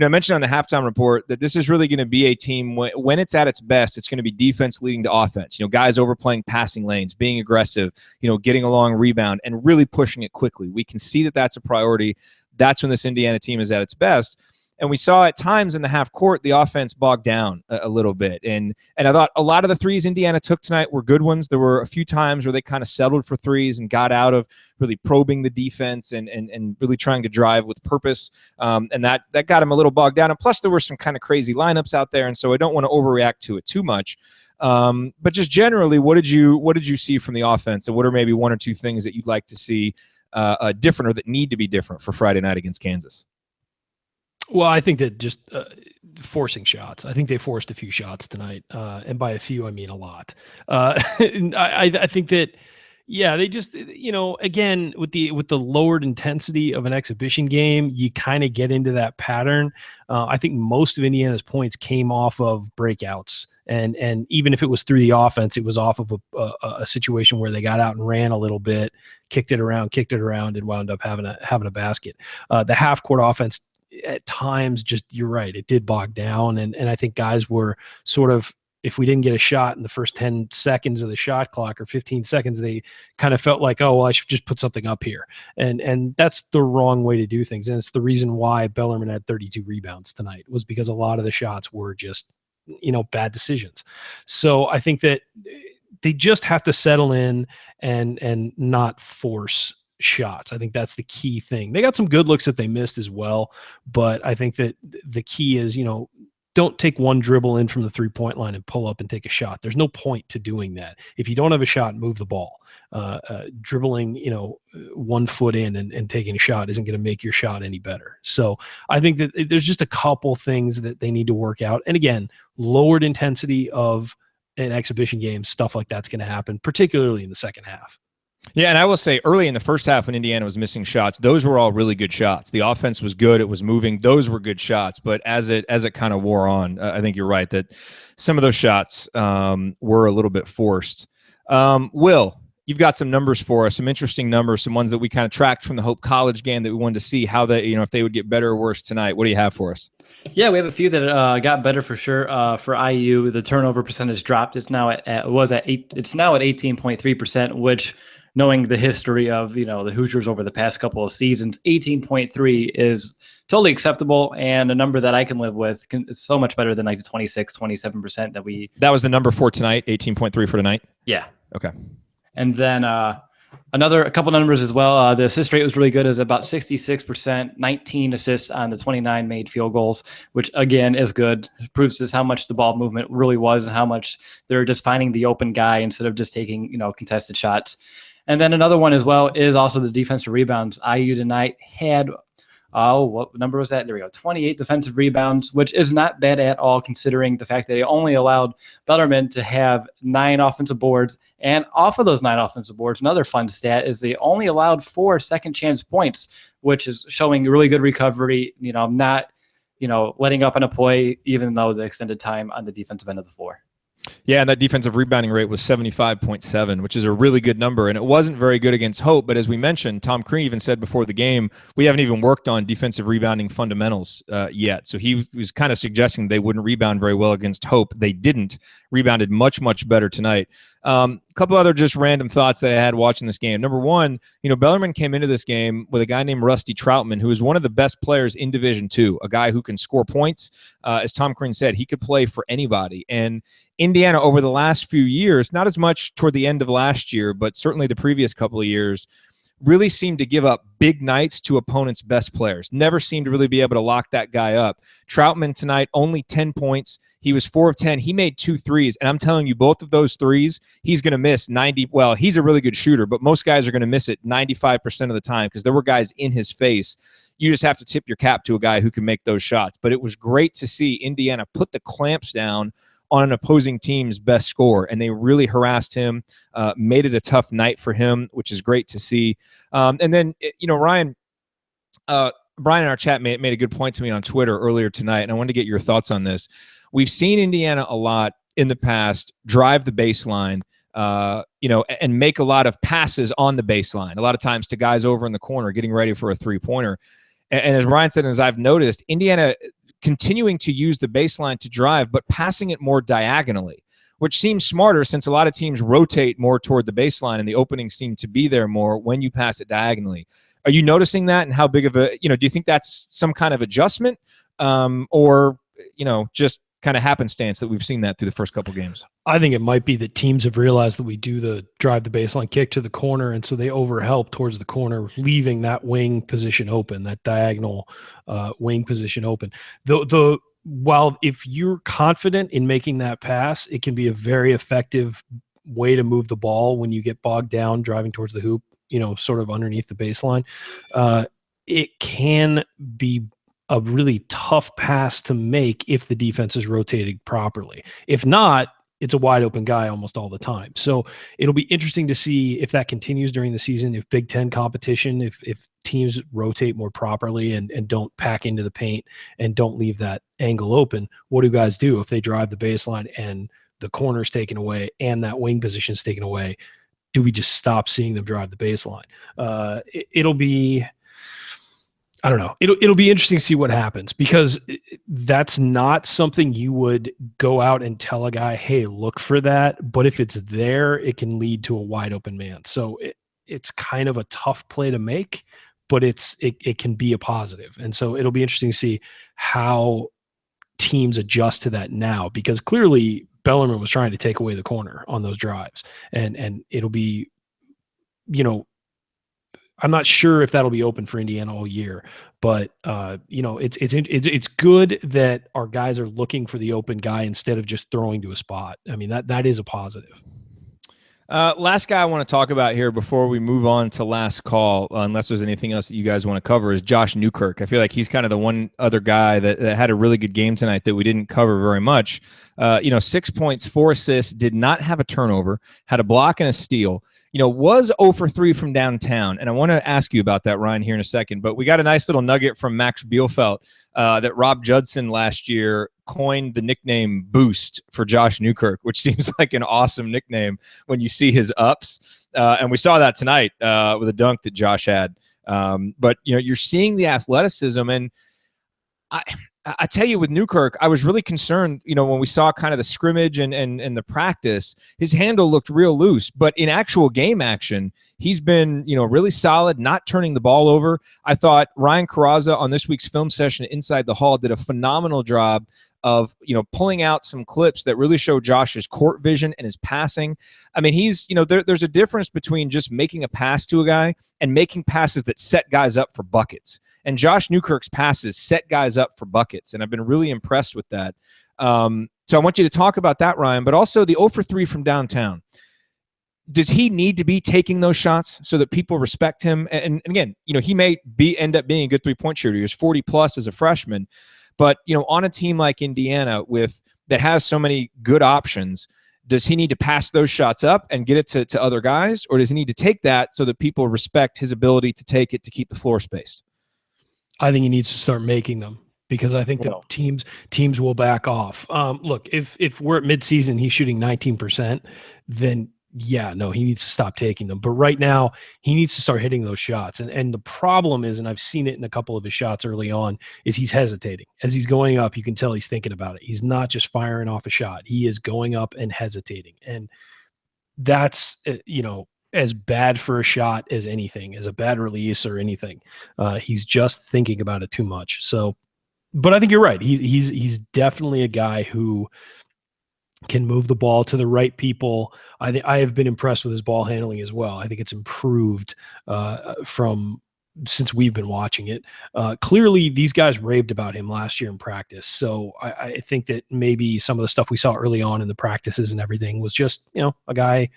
I mentioned on the halftime report that this is really going to be a team when it's at its best, it's going to be defense leading to offense. Guys overplaying passing lanes, being aggressive, getting a long rebound and really pushing it quickly. We can see that that's a priority. That's when this Indiana team is at its best. And we saw at times in the half court, the offense bogged down a little bit. And I thought a lot of the threes Indiana took tonight were good ones. There were a few times where they kind of settled for threes and got out of really probing the defense and really trying to drive with purpose. And that got them a little bogged down. And plus there were some kind of crazy lineups out there. And so I don't want to overreact to it too much. But just generally, what did you see from the offense? And what are maybe one or two things that you'd like to see different or that need to be different for Friday night against Kansas? Well, I think that just forcing shots. I think they forced a few shots tonight, and by a few, I mean a lot. I think that, yeah, they just, again, with the lowered intensity of an exhibition game, you kind of get into that pattern. I think most of Indiana's points came off of breakouts, and even if it was through the offense, it was off of a situation where they got out and ran a little bit, kicked it around, and wound up having a basket. The half court offense, at times, just, you're right, it did bog down. And I think guys were sort of, if we didn't get a shot in the first 10 seconds of the shot clock or 15 seconds, they kind of felt like, oh, well, I should just put something up here. And that's the wrong way to do things. And it's the reason why Bellarmine had 32 rebounds tonight, was because a lot of the shots were just, bad decisions. So I think that they just have to settle in and not force shots. I think that's the key thing. They got some good looks that they missed as well, but I think that the key is, don't take one dribble in from the 3-point line and pull up and take a shot. There's no point to doing that. If you don't have a shot, move the ball. Dribbling, 1 foot in and taking a shot isn't going to make your shot any better. So I think that there's just a couple things that they need to work out. And again, lowered intensity of an exhibition game, stuff like that's going to happen, particularly in the second half. Yeah, and I will say early in the first half when Indiana was missing shots, those were all really good shots. The offense was good. It was moving. Those were good shots. But as it kind of wore on, I think you're right that some of those shots were a little bit forced. Will, you've got some numbers for us, some interesting numbers, some ones that we kind of tracked from the Hope College game that we wanted to see how they, if they would get better or worse tonight. What do you have for us? Yeah, we have a few that got better for sure. For IU, the turnover percentage dropped. It's now It's now at 18.3%, which, knowing the history of the Hoosiers over the past couple of seasons, 18.3 is totally acceptable and a number that I can live with. It's so much better than like the 26, 27% that we. That was the number for tonight. 18.3 for tonight. Yeah. Okay. And then a couple numbers as well. The assist rate was really good. It was about 66%, 19 assists on the 29 made field goals, which again is good. It proves just how much the ball movement really was and how much they're just finding the open guy instead of just taking contested shots. And then another one as well is also the defensive rebounds. IU tonight had what number was that? There we go. 28 defensive rebounds, which is not bad at all considering the fact that they only allowed Bellarmine to have 9 offensive boards. And off of those 9 offensive boards, another fun stat is they only allowed 4 second chance points, which is showing really good recovery, not, letting up on a play, even though the extended time on the defensive end of the floor. Yeah, and that defensive rebounding rate was 75.7, which is a really good number. And it wasn't very good against Hope, but as we mentioned, Tom Crean even said before the game, we haven't even worked on defensive rebounding fundamentals yet. So he was kind of suggesting they wouldn't rebound very well against Hope. They didn't. Rebounded much, much better tonight. A couple other just random thoughts that I had watching this game. Number one, Bellarmine came into this game with a guy named Rusty Troutman, who is one of the best players in Division II, a guy who can score points. As Tom Crean said, he could play for anybody. And Indiana, over the last few years, not as much toward the end of last year, but certainly the previous couple of years, really seemed to give up big nights to opponents' best players. Never seemed to really be able to lock that guy up. Troutman tonight, only 10 points. He was 4 of 10. He made 2 threes, and I'm telling you, both of those threes, he's going to miss 90. Well, he's a really good shooter, but most guys are going to miss it 95% of the time because there were guys in his face. You just have to tip your cap to a guy who can make those shots. But it was great to see Indiana put the clamps down on an opposing team's best scorer, and they really harassed him, made it a tough night for him, which is great to see. And then, Brian in our chat made a good point to me on Twitter earlier tonight, and I wanted to get your thoughts on this. We've seen Indiana a lot in the past drive the baseline, and make a lot of passes on the baseline, a lot of times to guys over in the corner getting ready for a three-pointer. And as Brian said, and as I've noticed, Indiana continuing to use the baseline to drive, but passing it more diagonally, which seems smarter since a lot of teams rotate more toward the baseline and the openings seem to be there more when you pass it diagonally. Are you noticing that, and how big of a, do you think that's some kind of adjustment, or, just kind of happenstance that we've seen that through the first couple games? I think it might be that teams have realized that we do the drive the baseline kick to the corner, and so they overhelp towards the corner, leaving that wing position open, that diagonal wing position open. While if you're confident in making that pass, it can be a very effective way to move the ball when you get bogged down driving towards the hoop, sort of underneath the baseline. It can be a really tough pass to make if the defense is rotated properly. If not, it's a wide open guy almost all the time. So it'll be interesting to see if that continues during the season, if Big Ten competition, if teams rotate more properly and don't pack into the paint and don't leave that angle open. What do guys do if they drive the baseline and the corner's taken away and that wing position is taken away? Do we just stop seeing them drive the baseline? It'll be, I don't know. It'll be interesting to see what happens, because that's not something you would go out and tell a guy, hey, look for that. But if it's there, it can lead to a wide open man. So it's kind of a tough play to make, but it can be a positive. And so it'll be interesting to see how teams adjust to that now, because clearly Bellarmine was trying to take away the corner on those drives, and it'll be, I'm not sure if that'll be open for Indiana all year, but it's good that our guys are looking for the open guy instead of just throwing to a spot. I mean, that is a positive. Last guy I want to talk about here before we move on to last call, unless there's anything else that you guys want to cover, is Josh Newkirk. I feel like he's kind of the one other guy that had a really good game tonight that we didn't cover very much. 6 points, 4 assists, did not have a turnover, had a block and a steal. Was 0 for 3 from downtown. And I want to ask you about that, Ryan, here in a second. But we got a nice little nugget from Max Bielfeldt that Rob Judson last year coined the nickname Boost for Josh Newkirk, which seems like an awesome nickname when you see his ups. And we saw that tonight with a dunk that Josh had. But, you're seeing the athleticism. And I tell you, with Newkirk, I was really concerned, when we saw kind of the scrimmage and the practice, his handle looked real loose, but in actual game action, he's been, really solid, not turning the ball over. I thought Ryan Carrazza on this week's film session Inside the Hall did a phenomenal job of, pulling out some clips that really show Josh's court vision and his passing. I mean, he's, there's a difference between just making a pass to a guy and making passes that set guys up for buckets. And Josh Newkirk's passes set guys up for buckets, and I've been really impressed with that. So I want you to talk about that, Ryan, but also the 0 for 3 from downtown. Does he need to be taking those shots so that people respect him? And again, he may end up being a good three-point shooter. He was 40-plus as a freshman. But, on a team like Indiana that has so many good options, does he need to pass those shots up and get it to other guys? Or does he need to take that so that people respect his ability to take it to keep the floor spaced? I think he needs to start making them, because I think that teams will back off. Look, if we're at midseason, he's shooting 19%, then yeah, no, he needs to stop taking them. But right now, he needs to start hitting those shots. And the problem is, and I've seen it in a couple of his shots early on, is he's hesitating. As he's going up, you can tell he's thinking about it. He's not just firing off a shot. He is going up and hesitating. And that's, as bad for a shot as anything, as a bad release or anything. He's just thinking about it too much. So, but I think you're right. He's definitely a guy who can move the ball to the right people. I think I have been impressed with his ball handling as well. I think it's improved from since we've been watching it. Clearly, these guys raved about him last year in practice. So I think that maybe some of the stuff we saw early on in the practices and everything was just, a guy,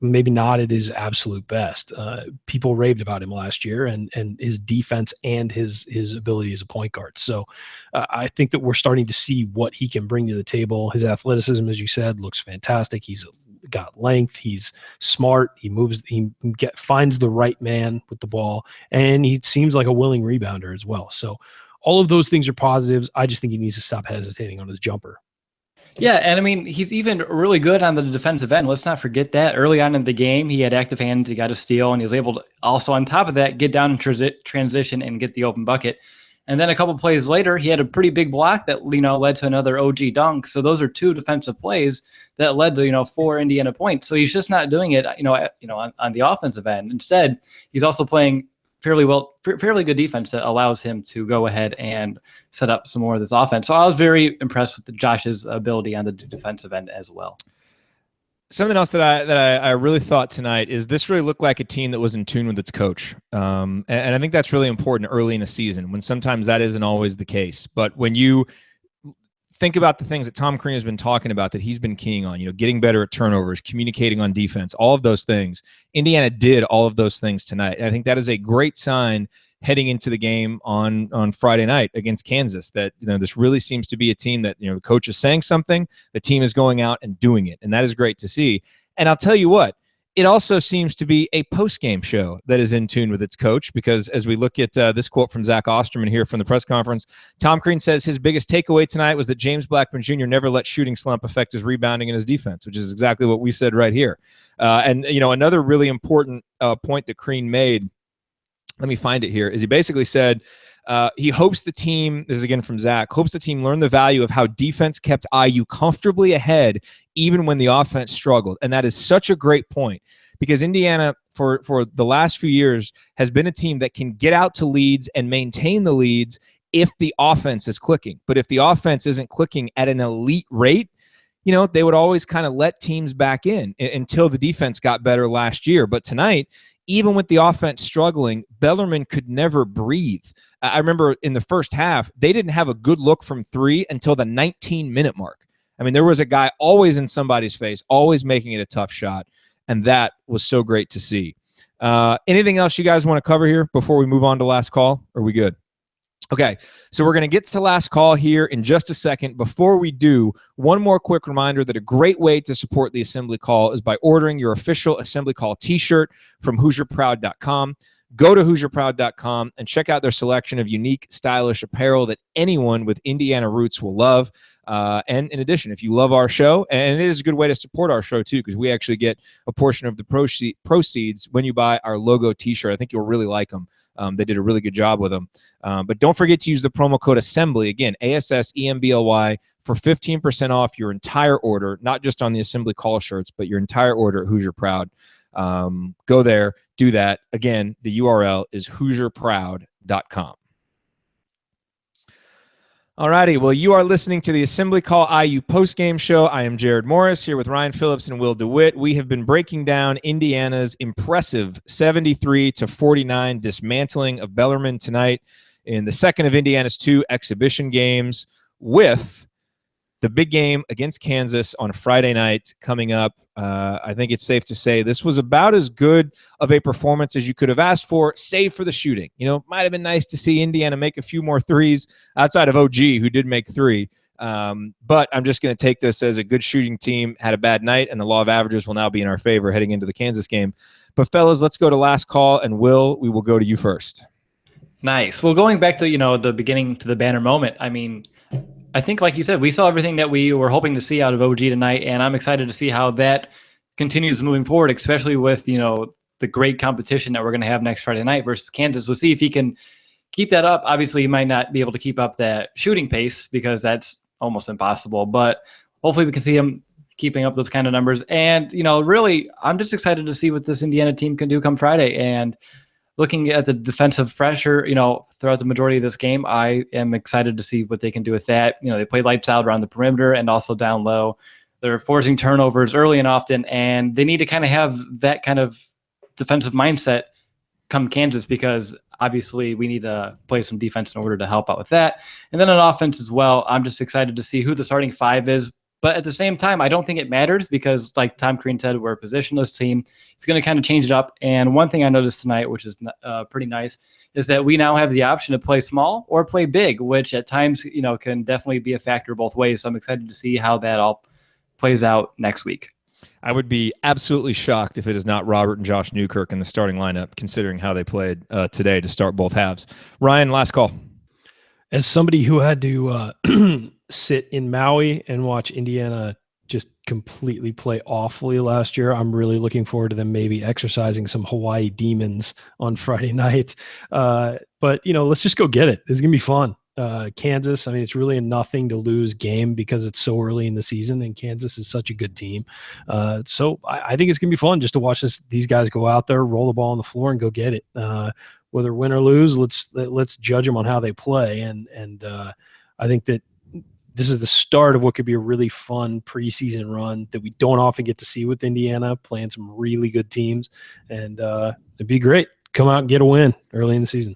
maybe not at his absolute best. People raved about him last year and his defense and his ability as a point guard. So I think that we're starting to see what he can bring to the table. His athleticism, as you said, looks fantastic. He's got length. He's smart. He moves. He finds the right man with the ball, and he seems like a willing rebounder as well. So all of those things are positives. I just think he needs to stop hesitating on his jumper. Yeah, and I mean, he's even really good on the defensive end. Let's not forget that. Early on in the game, he had active hands, he got a steal, and he was able to also, on top of that, get down in transition and get the open bucket. And then a couple plays later, he had a pretty big block that, led to another OG dunk. So those are two defensive plays that led to, 4 Indiana points. So he's just not doing it, on the offensive end. Instead, he's also playing fairly good defense that allows him to go ahead and set up some more of this offense. So I was very impressed with Josh's ability on the defensive end as well. Something else that I really thought tonight is this really looked like a team that was in tune with its coach. And I think that's really important early in a season, when sometimes that isn't always the case. But when you think about the things that Tom Crean has been talking about, that he's been keying on, getting better at turnovers, communicating on defense, all of those things. Indiana did all of those things tonight. And I think that is a great sign heading into the game on Friday night against Kansas, that, this really seems to be a team that, the coach is saying something, the team is going out and doing it. And that is great to see. And I'll tell you what, it also seems to be a post-game show that is in tune with its coach, because as we look at this quote from Zach Osterman here from the press conference, Tom Crean says his biggest takeaway tonight was that James Blackman Jr. never let shooting slump affect his rebounding and his defense, which is exactly what we said right here. And another really important point that Crean made, let me find it here, is he basically said he hopes the team, this is again from Zach, hopes the team learned the value of how defense kept IU comfortably ahead even when the offense struggled. And that is such a great point, because Indiana for the last few years has been a team that can get out to leads and maintain the leads if the offense is clicking. But if the offense isn't clicking at an elite rate, they would always kind of let teams back in until the defense got better last year. But tonight, even with the offense struggling, Bellarmine could never breathe. I remember in the first half, they didn't have a good look from 3 until the 19-minute mark. I mean, there was a guy always in somebody's face, always making it a tough shot, and that was so great to see. Anything else you guys want to cover here before we move on to last call? Are we good? Okay, so we're going to get to last call here in just a second. Before we do, one more quick reminder that a great way to support the Assembly Call is by ordering your official Assembly Call t-shirt from HoosierProud.com. Go to HoosierProud.com and check out their selection of unique, stylish apparel that anyone with Indiana roots will love. And in addition, if you love our show, and it is a good way to support our show too, because we actually get a portion of the proceeds when you buy our logo t-shirt. I think you'll really like them. They did a really good job with them. But don't forget to use the promo code Assembly, again, ASSEMBLY, for 15% off your entire order, not just on the Assembly call shirts, but your entire order at Hoosier Proud. Go there, do that. Again, the URL is HoosierProud.com. All righty. Well, you are listening to the Assembly Call IU postgame show. I am Jared Morris here with Ryan Phillips and Will DeWitt. We have been breaking down Indiana's impressive 73-49 dismantling of Bellarmine tonight in the second of Indiana's 2 exhibition games, with the big game against Kansas on Friday night coming up. I think it's safe to say this was about as good of a performance as you could have asked for, save for the shooting. You know, might have been nice to see Indiana make a few more threes outside of OG, who did make 3. But I'm just going to take this as a good shooting team had a bad night, and the law of averages will now be in our favor heading into the Kansas game. But fellas, let's go to last call, and Will, we will go to you first. Nice. Well, going back to, the beginning to the banner moment, I mean, I think, like you said, we saw everything that we were hoping to see out of OG tonight, and I'm excited to see how that continues moving forward, especially with, the great competition that we're going to have next Friday night versus Kansas. We'll see if he can keep that up. Obviously, he might not be able to keep up that shooting pace because that's almost impossible, but hopefully we can see him keeping up those kind of numbers. And, really, I'm just excited to see what this Indiana team can do come Friday. And looking at the defensive pressure, throughout the majority of this game, I am excited to see what they can do with that. They play lights out around the perimeter and also down low. They're forcing turnovers early and often, and they need to kind of have that kind of defensive mindset come Kansas, because obviously we need to play some defense in order to help out with that. And then on offense as well, I'm just excited to see who the starting 5 is. But at the same time, I don't think it matters because, like Tom Crean said, we're a positionless team. It's going to kind of change it up. And one thing I noticed tonight, which is pretty nice, is that we now have the option to play small or play big, which at times, can definitely be a factor both ways. So I'm excited to see how that all plays out next week. I would be absolutely shocked if it is not Robert and Josh Newkirk in the starting lineup, considering how they played today to start both halves. Ryan, last call. As somebody who had to sit in Maui and watch Indiana just completely play awfully last year, I'm really looking forward to them maybe exercising some Hawaii demons on Friday night. But, let's just go get it. This is going to be fun. Kansas, I mean, it's really a nothing to lose game because it's so early in the season, and Kansas is such a good team. So I think it's going to be fun just to watch these guys go out there, roll the ball on the floor, and go get it. Whether win or lose, let's judge them on how they play. And I think that this is the start of what could be a really fun preseason run that we don't often get to see with Indiana, playing some really good teams. And it'd be great. Come out and get a win early in the season.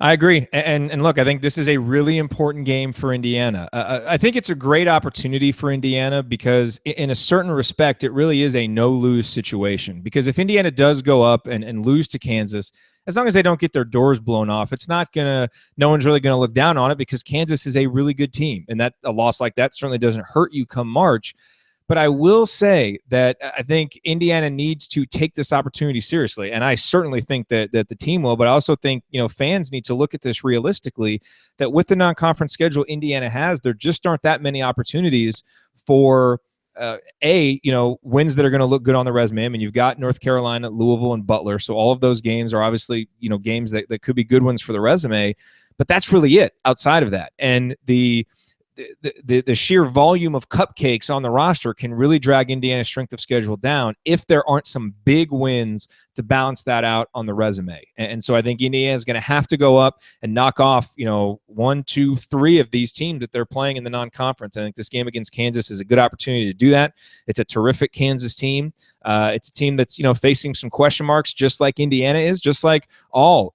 I agree. And look, I think this is a really important game for Indiana. I think it's a great opportunity for Indiana because in a certain respect, it really is a no-lose situation. Because if Indiana does go up and lose to Kansas, as long as they don't get their doors blown off, no one's really going to look down on it because Kansas is a really good team. And that a loss like that certainly doesn't hurt you come March. But I will say that I think Indiana needs to take this opportunity seriously. And I certainly think that the team will, but I also think, fans need to look at this realistically, that with the non-conference schedule Indiana has, there just aren't that many opportunities for wins that are going to look good on the resume. I mean, you've got North Carolina, Louisville, and Butler. So all of those games are obviously, games that could be good ones for the resume, but that's really it outside of that. And the sheer volume of cupcakes on the roster can really drag Indiana's strength of schedule down if there aren't some big wins to balance that out on the resume. And so I think Indiana is going to have to go up and knock off, 1, 2, 3 of these teams that they're playing in the non-conference. I think this game against Kansas is a good opportunity to do that. It's a terrific Kansas team. It's a team that's, facing some question marks just like Indiana is, just like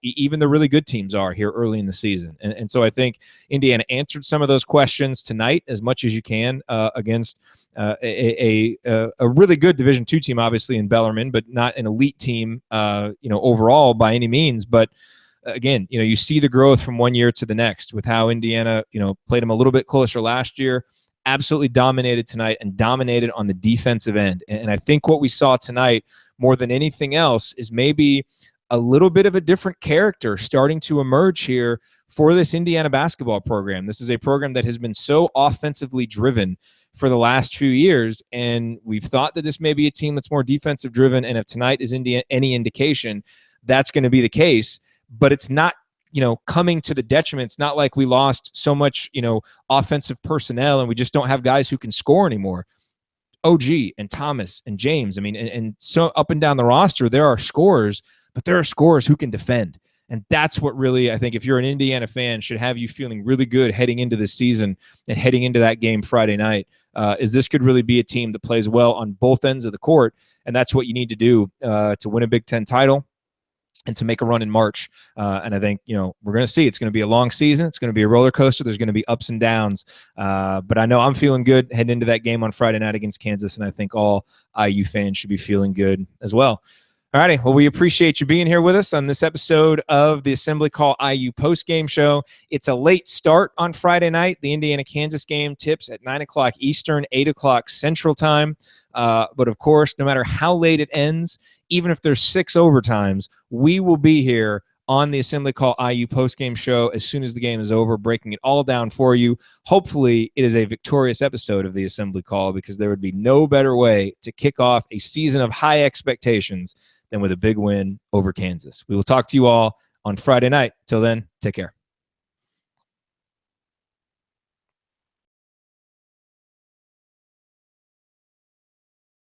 even the really good teams are here early in the season. And so I think Indiana answered some of those questions tonight as much as you can against a really good Division II team, obviously, in Bellarmine, but not an elite team, overall by any means. But again, you see the growth from one year to the next with how Indiana, played them a little bit closer last year, absolutely dominated tonight and dominated on the defensive end. And I think what we saw tonight more than anything else is maybe a little bit of a different character starting to emerge here for this Indiana basketball program. This is a program that has been so offensively driven for the last few years, and we've thought that this may be a team that's more defensive driven, and if tonight is any indication, that's going to be the case. But it's not, coming to the detriment. It's not like we lost so much, offensive personnel and we just don't have guys who can score anymore. OG and Thomas and James, and so up and down the roster, there are scorers, but there are scorers who can defend. And that's what really, I think, if you're an Indiana fan, should have you feeling really good heading into this season and heading into that game Friday night, is this could really be a team that plays well on both ends of the court. And that's what you need to do to win a Big Ten title and to make a run in March. And I think, we're going to see. It's going to be a long season. It's going to be a roller coaster. There's going to be ups and downs. But I know I'm feeling good heading into that game on Friday night against Kansas, and I think all IU fans should be feeling good as well. All righty. Well, we appreciate you being here with us on this episode of the Assembly Call IU postgame show. It's a late start on Friday night. The Indiana-Kansas game tips at 9 o'clock Eastern, 8 o'clock Central Time. But, of course, no matter how late it ends, even if there's 6 overtimes, we will be here on the Assembly Call IU postgame show as soon as the game is over, breaking it all down for you. Hopefully, it is a victorious episode of the Assembly Call, because there would be no better way to kick off a season of high expectations than with a big win over Kansas. We will talk to you all on Friday night. Till then, take care.